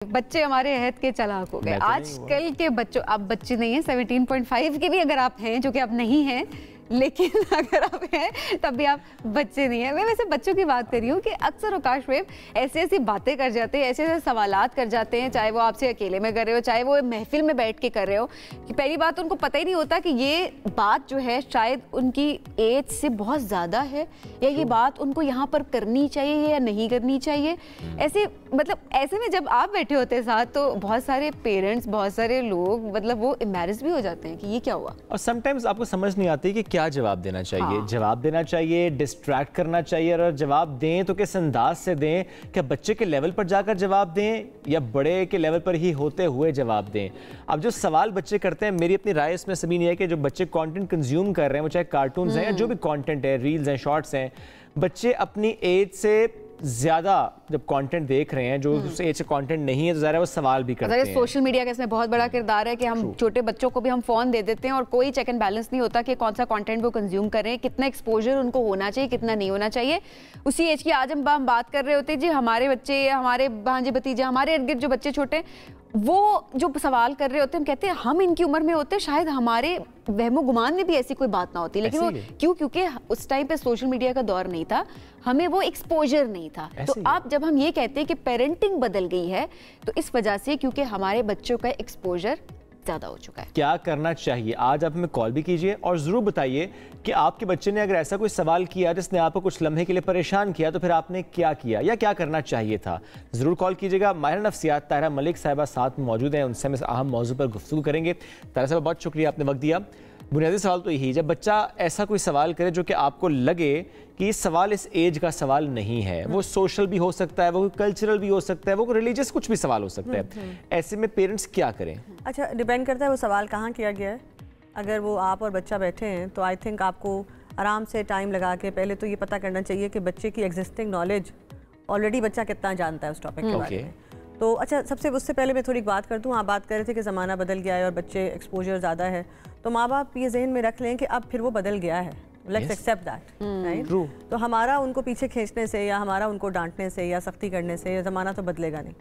बच्चे हमारे अहद के चालाक हो गए। आजकल के बच्चों, आप बच्चे नहीं हैं, 17.5 के भी अगर आप हैं, जो कि आप नहीं हैं, लेकिन अगर आप हैं तब भी आप बच्चे नहीं हैं। मैं वैसे बच्चों की बात कर रही हूँ कि अक्सर अवकाश में ऐसी ऐसी बातें कर जाते हैं, ऐसे ऐसे सवालात कर जाते हैं, चाहे वो आपसे अकेले में कर रहे हो, चाहे वो महफिल में बैठ के कर रहे हो, कि पहली बात उनको पता ही नहीं होता कि ये बात जो है शायद उनकी एज से बहुत ज़्यादा है, या ये बात उनको यहाँ पर करनी चाहिए या नहीं करनी चाहिए। ऐसे मतलब ऐसे में जब आप बैठे होते हैं साथ, तो बहुत सारे पेरेंट्स, बहुत सारे लोग मतलब वो एम्बैरेस भी हो जाते हैं कि ये क्या हुआ। और समटाइम्स आपको समझ नहीं आती कि क्या जवाब देना चाहिए। हाँ। जवाब देना चाहिए, डिस्ट्रैक्ट करना चाहिए, और जवाब दें तो किस अंदाज से दें? क्या बच्चे के लेवल पर जाकर जवाब दें या बड़े के लेवल पर ही होते हुए जवाब दें? अब जो सवाल बच्चे करते हैं, मेरी अपनी राय इसमें सभी नहीं है कि जो बच्चे कंटेंट कंज्यूम कर रहे हैं, वो चाहे कार्टून्स हैं या जो भी कंटेंट है, रील्स हैं, शॉर्ट्स हैं, बच्चे अपनी एज से ज्यादा जब कंटेंट देख रहे हैं, जो उस एज से कंटेंट नहीं है, तो ज़रा वो सवाल भी करते हैं। सोशल मीडिया का इसमें बहुत बड़ा किरदार है कि हम छोटे बच्चों को भी हम फोन दे देते हैं और कोई चेक एंड बैलेंस नहीं होता कि कौन सा कंटेंट वो कंज्यूम कर रहे हैं, कितना एक्सपोजर उनको होना चाहिए, कितना नहीं होना चाहिए। उसी एज की आज हम बात कर रहे होते हैं जी, हमारे बच्चे, हमारे भांजे भतीजे, हमारे इर्द गिर्द जो बच्चे छोटे, वो जो सवाल कर रहे होते हैं, हम कहते हैं हम इनकी उम्र में होते, शायद हमारे वहमो गुमान में भी ऐसी कोई बात ना होती, लेकिन वो क्यों? क्योंकि उस टाइम पे सोशल मीडिया का दौर नहीं था, हमें वो एक्सपोजर नहीं था। तो आप जब हम ये कहते हैं कि पेरेंटिंग बदल गई है, तो इस वजह से क्योंकि हमारे बच्चों का एक्सपोजर ज़्यादा हो चुका है। क्या करना चाहिए? आज आप हमें कॉल भी कीजिए और ज़रूर बताइए कि आपके बच्चे ने अगर ऐसा कोई सवाल किया जिसने आपको कुछ लम्हे के लिए परेशान किया, तो फिर आपने क्या किया या क्या करना चाहिए था। ज़रूर कॉल कीजिएगा। माहिर नफ्सियात ताहिरा मलिक साहिबा साथ मौजूद हैं, उनसे हम इस अहम मौजू पर गुफ्तगू करेंगे। ताहिरा साहिबा, बहुत शुक्रिया, आपने वक्त दिया। बुनियादी सवाल तो यही, जब बच्चा ऐसा कोई सवाल करे जो कि आपको लगे कि ये सवाल इस एज का सवाल नहीं है, वो सोशल भी हो सकता है, वो कल्चरल भी हो सकता है, वो रिलीजियस कुछ भी सवाल हो सकता है, ऐसे में पेरेंट्स क्या करें? अच्छा, डिपेंड करता है वो सवाल कहाँ किया गया है। अगर वो आप और बच्चा बैठे हैं तो आई थिंक आपको आराम से टाइम लगा के पहले तो ये पता करना चाहिए कि बच्चे की एग्जिस्टिंग नॉलेज ऑलरेडी बच्चा कितना जानता है उस टॉपिक के बारे में। तो अच्छा, सबसे उससे पहले मैं थोड़ी बात कर दूँ। आप बात कर रहे थे कि ज़माना बदल गया है और बच्चे एक्सपोजर ज़्यादा है, तो माँ बाप ये जहन में रख लें कि अब फिर वो बदल गया है। Let's accept that, right? तो हमारा उनको पीछे खींचने से या हमारा उनको डांटने से या सख्ती करने से ये ज़माना तो बदलेगा नहीं,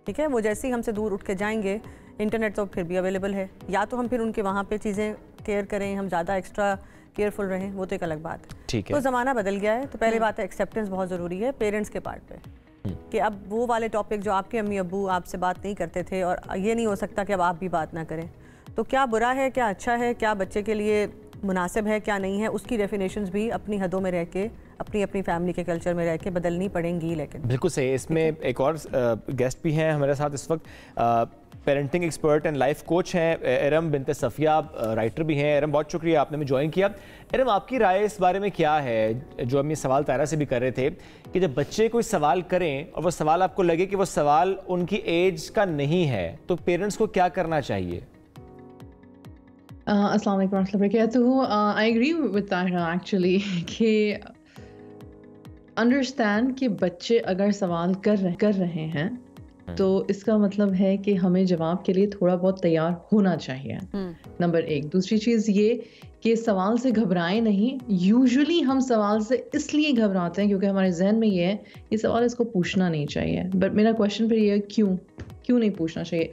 ठीक है? वो जैसे ही हमसे दूर उठ के जाएंगे, इंटरनेट तो फिर भी अवेलेबल है, या तो हम फिर उनके वहाँ पे चीज़ें केयर करें, हम ज़्यादा एक्स्ट्रा केयरफुल रहें, वो तो एक अलग बात है। ठीक है। तो ज़माना बदल गया है, तो पहली बात है एक्सेप्टेंस बहुत ज़रूरी है पेरेंट्स के पार्ट पे, कि अब वो वाले टॉपिक जो आपके अम्मी अब्बू आपसे बात नहीं करते थे, और ये नहीं हो सकता कि अब आप भी बात ना करें। तो क्या बुरा है, क्या अच्छा है, क्या बच्चे के लिए मुनासिब है, क्या नहीं है, उसकी डेफिनेशंस भी अपनी हदों में रह के, अपनी अपनी फैमिली के कल्चर में रह के बदलनी पड़ेंगी। लेकिन बिल्कुल सही। इसमें एक और गेस्ट भी हैं हमारे साथ इस वक्त, parenting expert and life coach हैं इरम बिनते सफिया, राइटर भी हैं। इरम, बहुत शुक्रिया, आपने हमें ज्वाइन किया। इरम, आपकी राय इस बारे में क्या है, जो हम ये सवाल तायरा से भी कर रहे थे, कि जब बच्चे कोई सवाल करें और वो सवाल आपको लगे कि वो सवाल उनकी एज का नहीं है, तो पेरेंट्स को क्या करना चाहिए? अस्सलाम वालेकुम रहमतुल्लाहि व बरकातुहू। I agree with Tahira actually कि अंडरस्टैंड कि बच्चे अगर सवाल कर रहे हैं तो इसका मतलब है कि हमें जवाब के लिए थोड़ा बहुत तैयार होना चाहिए, नंबर एक। दूसरी चीज़ ये कि सवाल से घबराएं नहीं। यूजुअली हम सवाल से इसलिए घबराते हैं क्योंकि हमारे जहन में ये है ये सवाल इसको पूछना नहीं चाहिए। बट मेरा क्वेश्चन फिर ये है, क्यों नहीं पूछना चाहिए?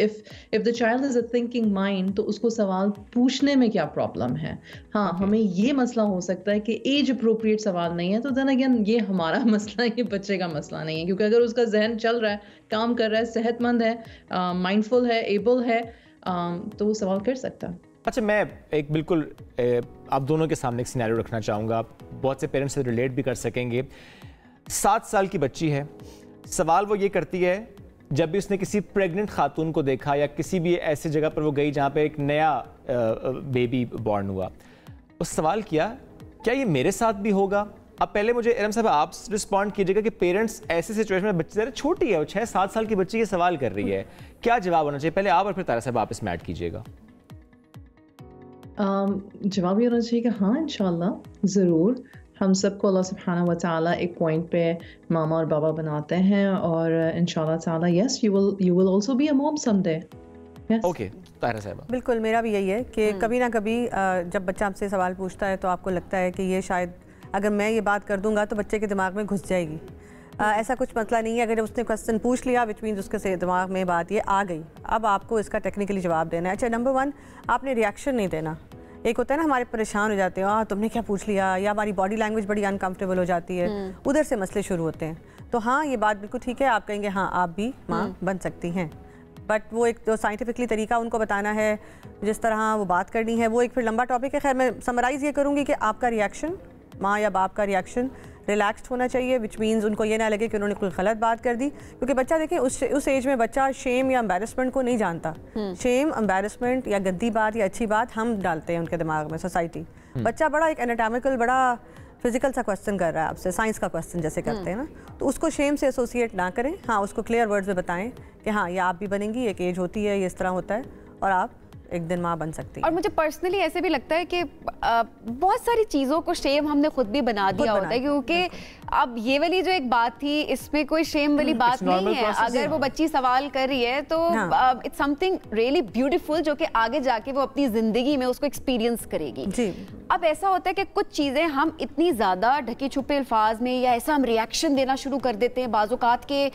If the child is a thinking mind, तो उसको सवाल पूछने में क्या प्रॉब्लम है? हाँ, हमें ये मसला हो सकता है कि एज अप्रोप्रिएट सवाल नहीं है, तो देन अगेन ये हमारा मसला है, ये बच्चे का मसला नहीं है। क्योंकि अगर उसका जहन चल रहा है, काम कर रहा है, सेहतमंद है, माइंडफुल है, एबल है, तो वो सवाल कर सकता है। अच्छा, मैं एक बिल्कुल आप दोनों के सामने एक सिनेरियो रखना चाहूँगा, बहुत से पेरेंट्स से रिलेट भी कर सकेंगे। 7 साल की बच्ची है, सवाल वो ये करती है, जब भी उसने किसी प्रेग्नेंट खातून को देखा या किसी भी ऐसी जगह पर वो गई जहाँ पे एक नया बेबी बॉर्न हुआ, उस सवाल किया, क्या ये मेरे साथ भी होगा? अब पहले मुझे इरम साहब आप रिस्पॉन्ड कीजिएगा कि पेरेंट्स ऐसे सिचुएशन में, बच्चे ज़रा छोटी है, वो 6-7 साल की बच्ची ये सवाल कर रही है, क्या जवाब होना चाहिए? पहले आप और फिर तारा साहब आप इसमें ऐड कीजिएगा। जवाब ये होना चाहिए कि हाँ, इंशाल्लाह ज़रूर। हम सबको अल्लाह सुब्हानहू व तआला एक पॉइंट पे मामा और बाबा बनाते हैं, और इंशाल्लाह ताला yes you will also be a mom someday. Okay, Tahira साहब। बिल्कुल, मेरा भी यही है कि कभी ना कभी जब बच्चा आपसे सवाल पूछता है तो आपको लगता है कि ये शायद अगर मैं ये बात कर दूंगा तो बच्चे के दिमाग में घुस जाएगी। ऐसा कुछ मसला नहीं है। अगर उसने क्वेश्चन पूछ लिया विच मीन्स उसके से दिमाग में बात ये आ गई, अब आपको इसका टेक्निकली जवाब देना है। अच्छा, नंबर 1 आपने रिएक्शन नहीं देना। एक होता है ना हमारे परेशान हो जाते हैं, तुमने क्या पूछ लिया, या हमारी बॉडी लैंग्वेज बड़ी अनकंफर्टेबल हो जाती है, उधर से मसले शुरू होते हैं। तो हाँ, ये बात बिल्कुल ठीक है, आप कहेंगे हाँ आप भी माँ बन सकती हैं, बट वो एक जो साइंटिफिकली तरीका उनको बताना है, जिस तरह वो बात करनी है, वो एक फिर लंबा टॉपिक है। खैर मैं समराइज़ ये करूँगी कि आपका रिएक्शन, माँ या बाप का रिएक्शन रिलैक्स्ड होना चाहिए, विच मीन्स उनको ये ना लगे कि उन्होंने कोई गलत बात कर दी, क्योंकि बच्चा देखें उस एज में बच्चा शेम या एम्बैरसमेंट को नहीं जानता। शेम, एम्बैरसमेंट या गंदी बात या अच्छी बात हम डालते हैं उनके दिमाग में, सोसाइटी। बच्चा बड़ा एक एनाटॉमिकल, बड़ा फिजिकल सा क्वेश्चन कर रहा है आपसे, साइंस का क्वेश्चन जैसे करते हैं ना, तो उसको शेम से एसोसिएट ना करें। हाँ, उसको क्लियर वर्ड्स में बताएं कि हाँ ये आप भी बनेंगी, एक एज होती है, ये इस तरह होता है और आप एक दिन माँ बन सकती है। और मुझे पर्सनली ऐसे भी लगता है कि बहुत सारी चीज़ों को शेम हमने खुद भी बना दिया होता है, क्योंकि अब ये वाली जो एक बात थी, इसमें कोई शेम वाली बात नहीं है। अगर वो बच्ची सवाल कर रही है तो इट्स समथिंग रियली ब्यूटीफुल, जो कि आगे जाके वो अपनी जिंदगी में उसको एक्सपीरियंस करेगी जी। अब ऐसा होता है कि कुछ चीज़ें हम इतनी ज़्यादा ढके छुपे अल्फाज में या ऐसा हम रिएक्शन देना शुरू कर देते हैं बाज़-औक़ात के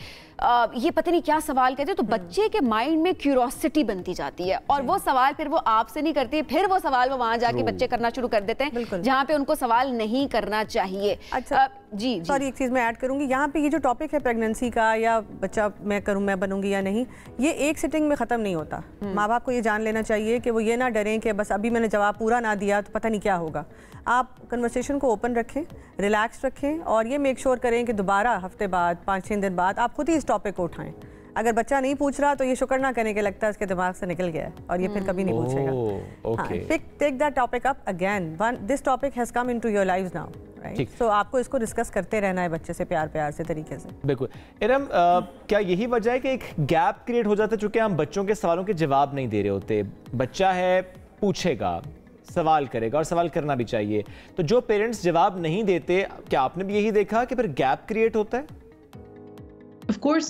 ये पता नहीं क्या सवाल करते हैं, तो बच्चे के माइंड में क्यूरोसिटी बनती जाती है और वो सवाल फिर वो आपसे नहीं करती, फिर वो सवाल वो वहां जाके बच्चे करना शुरू कर देते हैं जहाँ पे उनको सवाल नहीं करना चाहिए। अच्छा जी, सॉरी एक चीज़ मैं ऐड करूँगी यहाँ पे, ये जो टॉपिक है प्रेगनेंसी का या बच्चा मैं बनूंगी या नहीं, ये एक सिटिंग में ख़त्म नहीं होता। माँ बाप को ये जान लेना चाहिए कि वो ये ना डरें कि बस अभी मैंने जवाब पूरा ना दिया तो पता नहीं क्या होगा। आप कन्वर्सेशन को ओपन रखें, रिलैक्स रखें और ये मेक श्योर करें कि दोबारा हफ्ते बाद, 5-6 दिन बाद आप खुद ही इस टॉपिक को उठाएं। अगर बच्चा नहीं पूछ रहा तो ये शुक्र ना करने के लगता है इसके दिमाग से निकल गया है और ये फिर कभी नहीं पूछेगा। Take that topic up again, this topic has come into your lives now, right? So आपको इसको डिस्कस करते रहना है बच्चे से, प्यार से तरीके से। बिल्कुल। इरम, क्या यही वजह है कि एक गैप क्रिएट हो जाता है, चूंकि हम बच्चों के सवालों के जवाब नहीं दे रहे होते? बच्चा है, पूछेगा, सवाल करेगा और सवाल करना भी चाहिए, तो जो पेरेंट्स जवाब नहीं देते, क्या आपने भी यही देखा कि फिर गैप क्रिएट होता है? Of course,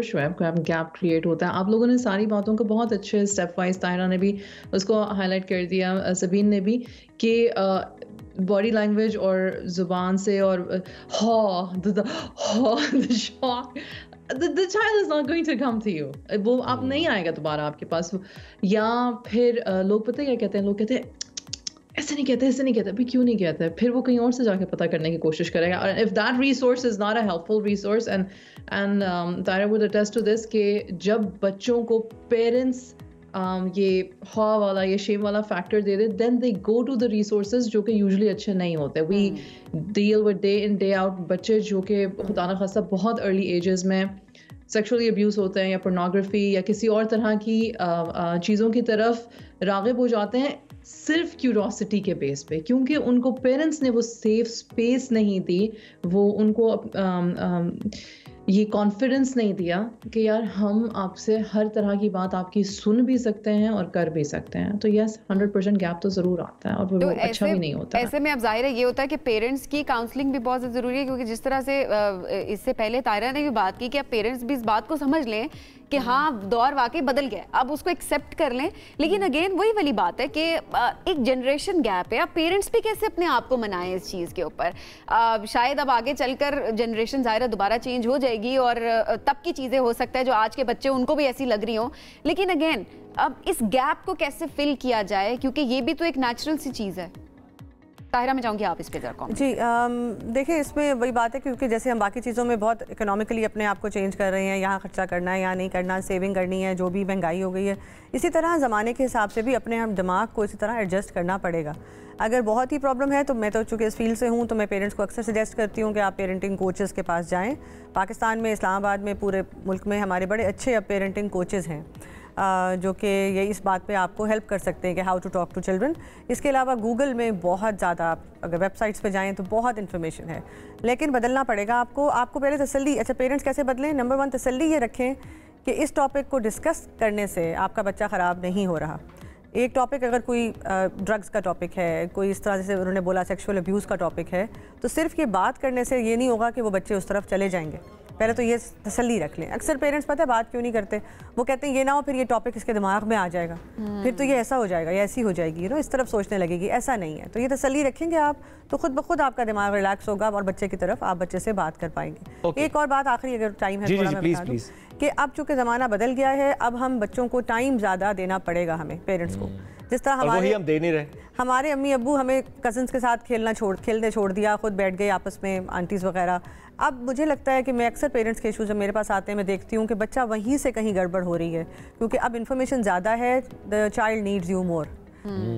Shoaib, gap create होता है। आप लोगों ने सारी बातों को बहुत अच्छे स्टेप वाइज, तायरा ने भी उसको हाईलाइट कर दिया, सबीन ने भी, कि बॉडी लैंग्वेज और ज़ुबान से और the child is not going to come to you, वो आप नहीं आएगा दोबारा आपके पास। या फिर लोग पता है क्या कहते हैं, लोग कहते हैं ऐसे नहीं कहते, अभी क्यों नहीं कहते हैं? फिर वो कहीं और से जाके पता करने की कोशिश करेगा। और if that resource is not a helpful resource, and Tyra would attest to this, कि जब बच्चों को पेरेंट्स ये हॉ वाला, ये शेम वाला फैक्टर दे दे, then they go to the resources जो कि यूजुअली अच्छे नहीं होते। We deal with day in day out बच्चे जो कि खुदा न खास्ता बहुत अर्ली एजेस में सेक्सुअली अब्यूज़ होते हैं या पोर्नोग्राफी या किसी और तरह की चीज़ों की तरफ राग़िब हो जाते हैं सिर्फ क्यूरोसिटी के बेस पे, क्योंकि उनको पेरेंट्स ने वो सेफ स्पेस नहीं दी, वो उनको ये कॉन्फिडेंस नहीं दिया कि यार हम आपसे हर तरह की बात आपकी सुन भी सकते हैं और कर भी सकते हैं। तो यस, 100% गैप तो ज़रूर आता है और वो अच्छा भी नहीं होता। ऐसे में अब जाहिर है ये होता है कि पेरेंट्स की काउंसलिंग भी बहुत ज़रूरी है, क्योंकि जिस तरह से इससे पहले तायरा ने भी बात की कि अब पेरेंट्स भी इस बात को समझ लें कि हाँ दौर वाकई बदल गया, अब उसको एक्सेप्ट कर लें। लेकिन अगेन वही वाली बात है कि एक जनरेशन गैप है, अब पेरेंट्स भी कैसे अपने आप को मनाएं इस चीज़ के ऊपर। शायद अब आगे चलकर जनरेशन ज़ाहिर दोबारा चेंज हो जाएगी और तब की चीज़ें हो सकता है जो आज के बच्चे उनको भी ऐसी लग रही हों। लेकिन अगेन अब इस गैप को कैसे फिल किया जाए, क्योंकि ये भी तो एक नेचुरल सी चीज़ है। ताहिरा, मैं चाहूँगी आप इस पे जरा जी। देखिए इसमें वही बात है, क्योंकि जैसे हम बाकी चीज़ों में बहुत इकोनॉमिकली अपने आप को चेंज कर रहे हैं, यहाँ खर्चा करना है यहाँ नहीं करना, सेविंग करनी है, जो भी महंगाई हो गई है, इसी तरह ज़माने के हिसाब से भी अपने हम दिमाग को इसी तरह एडजस्ट करना पड़ेगा। अगर बहुत ही प्रॉब्लम है तो मैं तो चूँकि इस फील्ड से हूँ तो मैं पेरेंट्स को अक्सर सजेस्ट करती हूँ कि आप पेरेंटिंग कोचेज़ के पास जाएँ। पाकिस्तान में, इस्लामाबाद में, पूरे मुल्क में हमारे बड़े अच्छे अब पेरेंटिंग कोचेज़ हैं जो कि ये इस बात पे आपको हेल्प कर सकते हैं कि how to talk to children. इसके अलावा गूगल में बहुत ज़्यादा, अगर वेबसाइट्स पे जाएं तो बहुत इन्फॉर्मेशन है, लेकिन बदलना पड़ेगा आपको पहले तसल्ली। अच्छा, पेरेंट्स कैसे बदलें? नंबर 1 तसल्ली ये रखें कि इस टॉपिक को डिस्कस करने से आपका बच्चा ख़राब नहीं हो रहा। एक टॉपिक अगर कोई ड्रग्स का टॉपिक है, कोई इस तरह से उन्होंने बोला सेक्सुअल अब्यूज़ का टॉपिक है, तो सिर्फ ये बात करने से ये नहीं होगा कि वो बच्चे उस तरफ चले जाएंगे। पहले तो ये तसल्ली रख लें। अक्सर पेरेंट्स पता है बात क्यों नहीं करते, वो कहते हैं ये ना हो फिर ये टॉपिक इसके दिमाग में आ जाएगा, फिर तो ये ऐसा हो जाएगा या ऐसी हो जाएगी, यू नो, इस तरफ सोचने लगेगी। ऐसा नहीं है, तो ये तसल्ली रखेंगे आप तो खुद ब खुद आपका दिमाग रिलैक्स होगा और बच्चे की तरफ आप बच्चे से बात कर पाएंगे। एक और बात आखिरी, अगर टाइम है थोड़ा मैं बता दूं कि अब चूंकि ज़माना बदल गया है, अब हम बच्चों को टाइम ज़्यादा देना पड़ेगा हमें पेरेंट्स को। जिस तरह हमारे हम दे नहीं रहे, हमारे अम्मी अब्बू हमें कज़न्स के साथ खेलने छोड़ दिया, खुद बैठ गए आपस में आंटीज़ वगैरह। अब मुझे लगता है कि मैं अक्सर पेरेंट्स के इशूज़ जब मेरे पास आते हैं मैं देखती हूँ कि बच्चा वहीं से कहीं गड़बड़ हो रही है, क्योंकि अब इन्फॉर्मेशन ज़्यादा है, the child needs you more.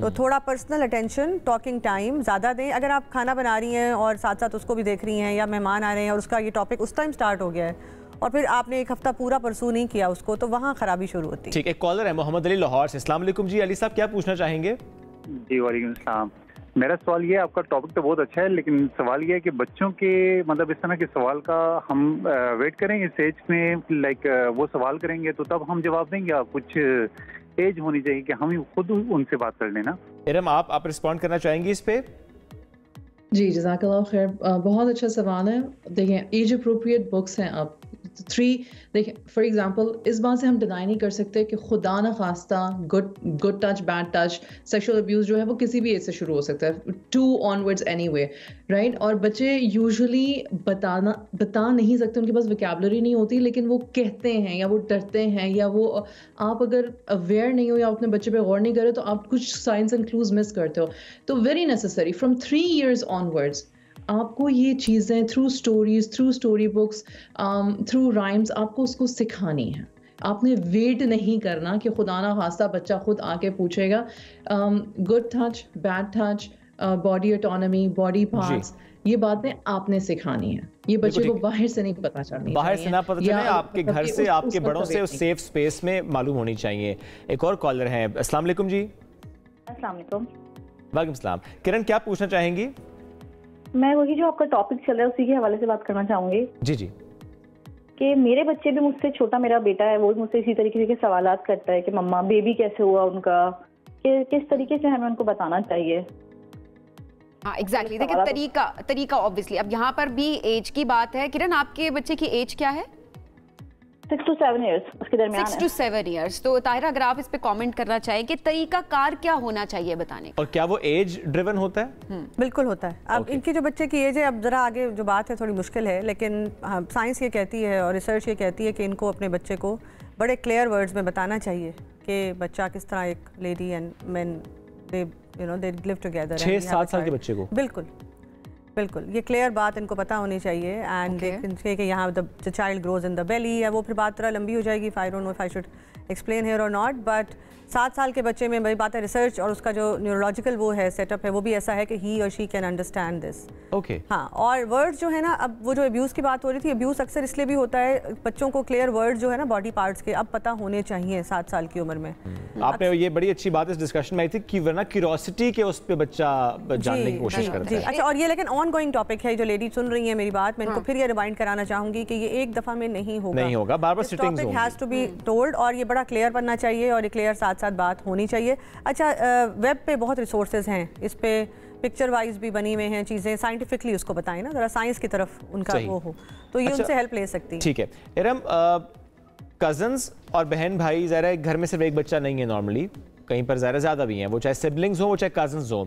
तो थोड़ा पर्सनल अटेंशन, टॉकिंग टाइम ज़्यादा दें। अगर आप खाना बना रही हैं और साथ साथ उसको भी देख रही हैं, या मेहमान आ रहे हैं और उसका ये टॉपिक उस टाइम स्टार्ट हो गया है और फिर आपने एक हफ्ता पूरा परसू नहीं किया उसको, तो वहाँ खराबी शुरू होती है। ठीक, एक कॉलर है मोहम्मद अली लाहौर से। अस्सलाम वालेकुम जी, अली साहब क्या पूछना चाहेंगे? जी वालेकुम सलाम। मेरा सवाल ये है, आपका टॉपिक तो बहुत अच्छा है, लेकिन सवाल ये है कि बच्चों के मतलब इस तरह के सवाल का हम वेट करेंगे इस एज में, लाइक वो सवाल करेंगे तो तब हम जवाब देंगे, या कुछ एज होनी चाहिए कि हम खुद उनसे बात कर लेना? इरम आप रिस्पॉन्ड करना चाहेंगी इस पे? जी जज़ाकल्लाह खैर, बहुत अच्छा सवाल है। देखिए एज अप्रोप्रिएट बुक्स हैं अब 3। देखिए फॉर एग्जांपल इस बात से हम डिनाई नहीं कर सकते कि खुदा न खास्ता good touch bad touch sexual abuse जो है वो किसी भी एज से शुरू हो सकता है, 2 ऑनवर्ड्स एनीवे, राइट। और बच्चे यूजुअली बता नहीं सकते, उनके पास वोकैबुलरी नहीं होती, लेकिन वो कहते हैं या वो डरते हैं, या वो आप अगर अवेयर नहीं हो या अपने बच्चे पे गौर नहीं करे तो आप कुछ साइंस एंड क्लूज मिस करते हो। तो very necessary from 3 years onwards आपको ये चीज़ें through stories, through story books, through rhymes आपको उसको सिखानी है। आपने वेट नहीं करना कि खुदा ना खास्ता बच्चा खुद आके पूछेगा। Good touch, bad touch, body autonomy, body parts, ये बातें आपने सिखानी है। ये बच्चे को बाहर से नहीं पता चलनी, बाहर से ना पता चले, आपके घर से, आपके बड़ों से उस सेफ स्पेस में मालूम होनी चाहिए। एक और कॉलर है। अस्सलाम वालेकुम जी। अस्सलाम वालेकुम। वालेकुम सलाम। किरण क्या पूछना चाहेंगी? मैं वही जो आपका टॉपिक चल रहा है उसी के हवाले से बात करना चाहूंगी। जी जी। कि मेरे बच्चे भी मुझसे, छोटा मेरा बेटा है, वो मुझसे इसी तरीके के सवालात करता है कि मम्मा बेबी कैसे हुआ उनका, कि किस तरीके से हमें उनको बताना चाहिए। हाँ एग्जैक्टली। देखिए तरीका ऑब्वियसली, अब यहाँ पर भी एज की बात है। किरण आपके बच्चे की एज क्या है? 6 to 7 years, उसके दरमियान 6 to 7 years। तो ताहिरा अगर आप इस पे कमेंट करना चाहें कि तरीका कार क्या होना चाहिए बताने का, और क्या वो एज ड्रिवन होता है? बिल्कुल होता है। अब इनकी जो बच्चे की एज है, अब जरा आगे जो बात है थोड़ी मुश्किल है, लेकिन साइंस ये कहती है और रिसर्च ये कहती है कि इनको अपने बच्चे को बड़े क्लियर वर्ड्स में बताना चाहिए कि बच्चा किस तरह एक lady and man they live together. 6-7 साल के बच्चे को बिल्कुल ये क्लियर बात इनको पता होनी चाहिए। एंड कि यहाँ the child grows in the belly, या वो फिर बात तरह लंबी हो जाएगी। I don't know if I should explain here और नॉट, बट 7 साल के बच्चे में वही बात है, रिसर्च और उसका जो न्यूरोलॉजिकल वो है सेटअप है वो भी ऐसा है कि ही और she can understand this. Okay हाँ, और वर्ड्स जो है ना, अब वो जो अब्यूज़ की बात हो रही थी, अब्यूज़ अक्सर इसलिए भी होता है बच्चों को क्लियर वर्ड्स जो है ना बॉडी पार्ट्स के अब पता होने चाहिए 7 साल की उम्र में। आपने ये बड़ी अच्छी बात इस डिस्कशन में आई थी कि वरना क्यूरियोसिटी के उस पे बच्चा जानने की कोशिश करता है। अच्छा, और ये लेकिन ऑन गोइंग टॉपिक है, जो लेडी सुन रही है मेरी बात, मैं इनको फिर ये रिमाइंड कराना चाहूंगी कि ये एक दफा में नहीं होगा, बार-बार सिटिंग्स होंगी, हैज टू बी टोल्ड, और ये बड़ा क्लियर बनना चाहिए और ये क्लियर साथ-साथ बात होनी चाहिए। अच्छा, वेब पे बहुत रिसोर्सेज हैं, इस पे पिक्चर वाइज भी बनी हुए हैं चीज़ें, साइंटिफिकली उसको बताएं ना, जरा साइंस की तरफ उनका वो हो, तो ये उनसे हेल्प ले सकती है। ठीक है इरम, कजन्स और बहन भाई, ज़रा घर में सिर्फ एक बच्चा नहीं है नॉर्मली, कहीं पर ज़्यादा भी हैं, वो चाहे सिबलिंग्स हो वो चाहे कजन्स हो,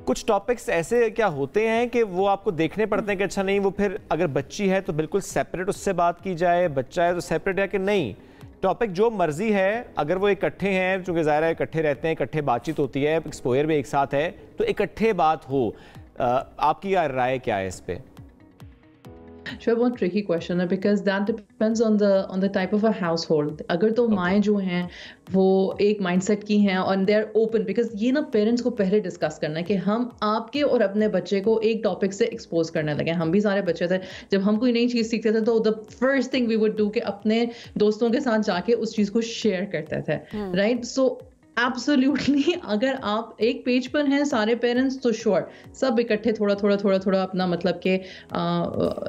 कुछ टॉपिक्स ऐसे क्या होते हैं कि वो आपको देखने पड़ते हैं कि अच्छा नहीं, वो फिर अगर बच्ची है तो बिल्कुल सेपरेट उससे बात की जाए, बच्चा है तो सेपरेट है कि नहीं, टॉपिक जो मर्जी है, अगर वो इकट्ठे हैं, चूँकि ज़ाहिर है इकट्ठे रहते हैं, इकट्ठे बातचीत होती है, एक्सपोजर भी एक साथ है, तो इकट्ठे बात हो, आपकी राय क्या है इस पे? Sure, बहुत ट्रिकी क्वेश्चन है because that depends on the type of a house hold. अगर तो माएँ जो हैं वो एक माइंडसेट की हैं और दे आर ओपन, बिकॉज ये ना पेरेंट्स को पहले डिस्कस करना है कि हम आपके और अपने बच्चे को एक टॉपिक से एक्सपोज करने लगे। हम भी सारे बच्चे थे, जब हम कोई नई चीज़ सीखते थे तो the first thing we would do कि अपने दोस्तों के साथ जाके उस चीज़ को शेयर करते थे, राइट। सो एब्सोल्युटली अगर आप एक पेज पर हैं सारे पेरेंट्स तो श्योर सब इकट्ठे थोड़ा अपना मतलब कि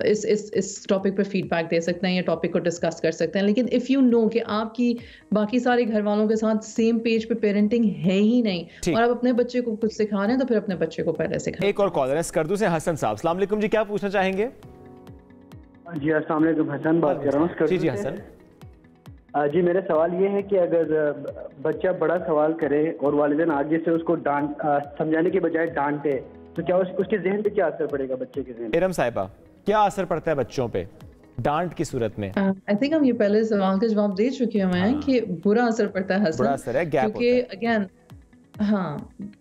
इस टॉपिक पर फीडबैक दे सकते हैं या टॉपिक को डिस्कस कर सकते हैं। लेकिन इफ़ यू नो कि आपकी बाकी सारे घर वालों के साथ सेम पेज पे पेरेंटिंग है ही नहीं और आप अपने बच्चे को कुछ सिखा रहे हैं तो फिर अपने बच्चे को पहले सिखाएं। एक और कॉलर है स्कर्दू से, हसन साहब। अस्सलाम वालेकुम जी, क्या पूछना चाहेंगे? जी अस्सलाम वालेकुम, हसन बात कर रहा हूँ। जी हसन। जी मेरा सवाल ये है कि अगर बच्चा बड़ा सवाल करे और वालिदैन आगे से उसको समझाने के बजाय डांटे तो क्या उसके जहन पे क्या असर पड़ेगा बच्चे के जहन? इरम साहिबा, क्या असर पड़ता है बच्चों पे डांट की सूरत में? आई थिंक हम ये पहले सवाल का जवाब दे चुके हैं कि बुरा असर पड़ता है हसन, बुरा असर है, गैप क्योंकि अगेन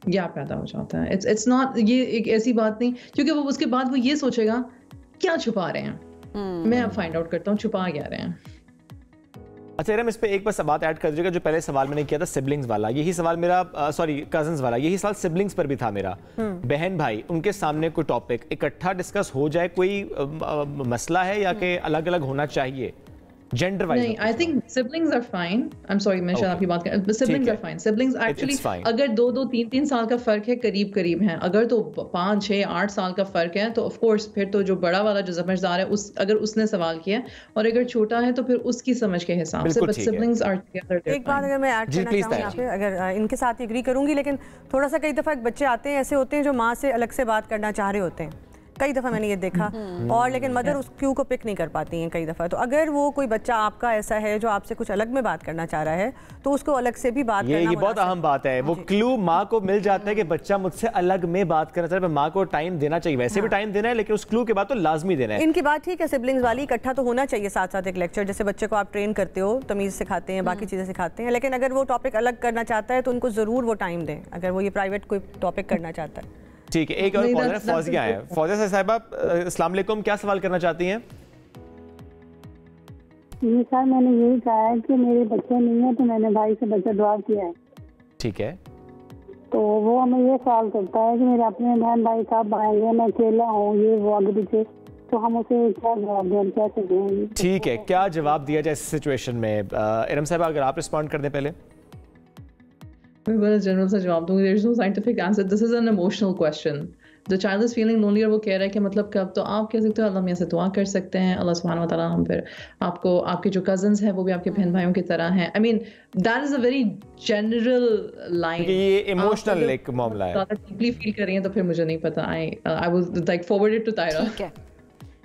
गैप पैदा हो जाता है। इट्स नॉट, ये एक ऐसी बात नहीं, क्योंकि वो उसके बाद वो ये सोचेगा क्या छुपा रहे हैं, मैं अब फाइंड आउट करता हूँ छुपा क्या रहे हैं। अच्छा इरम, इस पे एक बस बात ऐड कर दीजिएगा, जो पहले सवाल मैंने किया था सिबलिंग्स वाला, यही सवाल मेरा सॉरी कजन्स वाला, यही सवाल सिबलिंग्स पर भी था मेरा। बहन भाई उनके सामने कोई टॉपिक इकट्ठा डिस्कस हो जाए, कोई मसला है या कि अलग अलग होना चाहिए जेंडर वाइज? नहीं, I think siblings are fine. I am sorry मैं शायद आपकी बात कर, siblings are fine. Siblings actually अगर 2-2 3-3 साल का फर्क है, करीब करीब हैं, अगर तो 5 6 8 साल का फर्क है तो ऑफ कोर्स फिर तो जो बड़ा वाला जो समझदार है अगर उसने सवाल किया, और अगर छोटा है तो फिर उसकी समझ के हिसाब से। But siblings are together. एक बात अगर मैं ऐड करना चाहूँ यहाँ पे, अगर इनके साथ एग्री करूंगी, लेकिन थोड़ा सा कई दफ़ा बच्चे आते हैं ऐसे होते हैं जो माँ से अलग से बात करना चाह रहे होते हैं, कई दफ़ा मैंने ये देखा, और लेकिन मदर उस क्यू को पिक नहीं कर पाती हैं कई दफ़ा। तो अगर वो कोई बच्चा आपका ऐसा है जो आपसे कुछ अलग में बात करना चाह रहा है तो उसको अलग से भी बात करना, ये बहुत अहम बात है। वो क्लू माँ को मिल जाता है कि बच्चा मुझसे अलग में बात करना चाह रहा है, माँ को टाइम देना चाहिए, वैसे भी टाइम देना है, लेकिन उस क्लू के बाद तो लाजमी देना है। इनकी बात ठीक है, सिबलिंग्स वाली इकट्ठा तो होना चाहिए साथ साथ एक लेक्चर, जैसे बच्चे को आप ट्रेन करते हो, तमीज़ सिखाते हैं, बाकी चीज़ें सिखाते हैं, लेकिन अगर वो टॉपिक अलग करना चाहता है तो उनको ज़रूर वो टाइम दें, अगर वो ये प्राइवेट कोई टॉपिक करना चाहता है। ठीक है, एक और कॉलर फौजिया है। फौजिया साहिबा अस्सलाम वालेकुम, क्या सवाल करना चाहती हैं? जी सर, मैंने यही कहा है कि मेरे बच्चे नहीं है तो मैंने भाई से बच्चा दुआ किया है। ठीक है, तो वो हमें ये सवाल करता है कि मेरे अपने बहन भाई कब आएंगे, मैं अकेला हूँ, ये वो आगे पीछे, तो हम उसे क्या जवाब दें, कैसे दें? ठीक है, क्या जवाब दिया जाए इस सिचुएशन में? इरम साहिबा अगर आप रिस्पॉन्ड कर दें पहले। मैं बड़ा जनरल सा जवाब दूंगी। There is no scientific answer, this is an emotional question. The child is feeling lonely, और वो कह रहा है कि मतलब कब, तो आप कह सकते हो अल्लाह मियां से दुआ कर सकते हैं, अल्लाह सुब्हानहू व तआला हम फिर आपको, आपके जो कजन्स हैं वो भी आपके बहन भाइयों की तरह हैं। I mean that is a very general line, ये इमोशनल एक मामला है, ज़्यादा डीपली फील कर रही हैं तो फिर मुझे नहीं पता। I was like forward it to Tayra. ठीक है,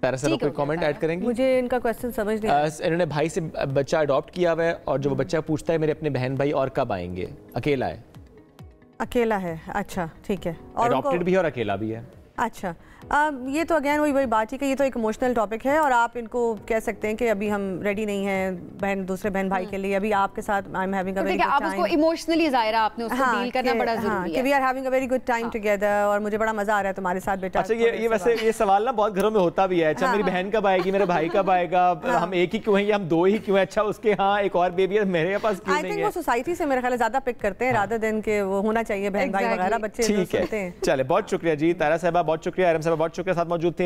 तारा साहब कोई कमेंट ऐड करेंगे? मुझे इनका क्वेश्चन समझ नहीं आया। इन्होंने भाई से बच्चा अडॉप्ट किया हुआ है, और जो बच्चा पूछता है मेरे अपने बहन भाई और कब आएंगे, अकेला है, अकेला है, अच्छा ठीक है, और अडॉप्टेड भी है और अकेला भी है। अच्छा, ये तो अगेन वही बात ही कि ये तो एक इमोशनल टॉपिक है, और आप इनको कह सकते हैं कि अभी हम रेडी नहीं हैं दूसरे बहन भाई के लिए, अभी आपके साथ I am having a very good time. आप उसको इमोशनली ज़ाहिरा आपने उसको डील करना बड़ा जरूरी है कि we are having a very good time together, और मुझे बड़ा मजा आ रहा है तुम्हारे साथ बेटा। अच्छा, ये वैसे ये सवाल ना बहुत घरों में होता भी है। अच्छा मेरी बहन कब आएगी, मेरा भाई कब आएगा, हम एक ही क्यों हैं, हम दो ही क्यों हैं? अच्छा उसके यहाँ एक और बेबी है, मेरे पास क्यों नहीं है? आई थिंक वो सोसाइटी से मेरे ख्याल ज्यादा पिक करते हैं रादर देन के वो होना चाहिए बहन भाई वगैरह, बच्चे ठीक है। चले, बहुत शुक्रिया जी तारा साहबा, बहुत शुक्रिया, इरम साहबा बहुत शुक्रिया, साथ मौजूद थे।